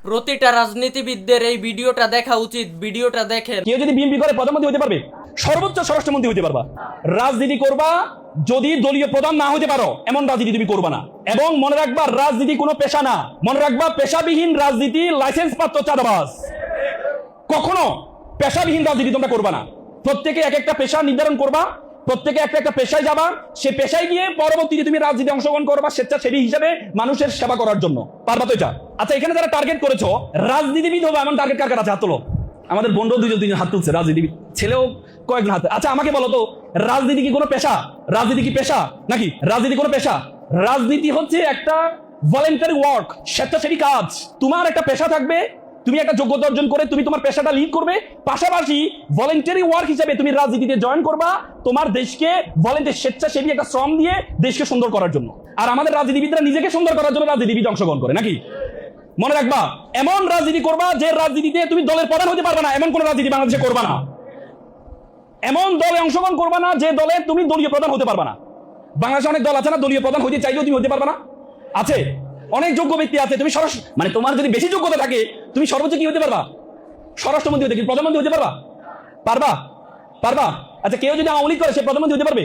প্রতিটা রাজনীতিবিদদের এই ভিডিওটা দেখা উচিত। ভিডিওটা দেখেন। কেউ যদি বিএনপি করে প্রধানমন্ত্রী হতে পারবে, সর্বোচ্চ স্বরাষ্ট্রমন্ত্রী হতে পারবা। রাজনীতি করবা যদি দলীয় প্রধান না হতে পারো, এমন রাজনীতি তুমি করবা না। এবং মনে রাখবা, রাজনীতি কোনো পেশা না। মনে রাখবা, পেশাবিহীন রাজনীতি লাইসেন্স প্রাপ্ত চাঁদাবাজ। কখনো পেশাবিহীন রাজনীতি তোমরা করবা না। প্রত্যেকে এক একটা পেশা নির্ধারণ করবা, প্রত্যেকে একটা একটা পেশায় যাবা, সে পেশায় গিয়ে পরবর্তীতে তুমি রাজনীতি অংশগ্রহণ করবা স্বেচ্ছাসেবী হিসেবে মানুষের সেবা করার জন্য। পারবা তো এটা? আচ্ছা, এখানে যারা টার্গেট করেছো রাজনীতিবিদ হবে এমন টার্গেট কার কার আছে? হাত তোলো। আমাদের বন্ধু দুজন তিনজন হাত তুলছে, রাজনীতিবিদ ছেলেও কয়েকজন হাতে। আচ্ছা, আমাকে বলো তো, রাজনীতি কি কোনো পেশা? রাজনীতি কি পেশা নাকি? রাজনীতি কোনো পেশা? রাজনীতি হচ্ছে একটা ভলেন্টারি ওয়ার্ক, স্বেচ্ছাসেবী কাজ। তোমার একটা পেশা থাকবে, তুমি একটা যোগ্যতা অর্জন করে তুমি তোমার পেশাটা লিড করবে, পাশাপাশি ভলেন্টারি ওয়ার্ক হিসেবে তুমি রাজনীতিতে জয়েন করবা তোমার দেশকে ভলেন্টারি স্বেচ্ছাসেবী একটা শ্রম দিয়ে দেশকে সুন্দর করার জন্য। আর আমাদের রাজনীতিবিদরা নিজেকে সুন্দর করার জন্য রাজনীতিবিদ অংশগ্রহণ করে নাকি? মনে রাখবা, এমন রাজনীতি করবা যে রাজনীতিতে তুমি দলের প্রধান হতে পারবে না, এমন কোন রাজনীতি বাংলাদেশে করবা না। এমন দলে অংশগ্রহণ করবা না যে দলে তুমি দলীয় প্রধান হতে পারবা না। বাংলাদেশে অনেক দল আছে না, দলীয় প্রধান হতে চাইলেও তুমি হতে পারবা না। আছে অনেক যোগ্য ব্যক্তি আছে, তুমি মানে তোমার যদি বেশি যোগ্যতা থাকে তুমি সর্বোচ্চ কি হতে পারবা? স্বরাষ্ট্রমন্ত্রী হতে, কি প্রধানমন্ত্রী হতে পারবা? পারবা? পারবা? আচ্ছা, কেউ যদি আওয়ামী লীগ করে সে প্রধানমন্ত্রী হতে পারবে?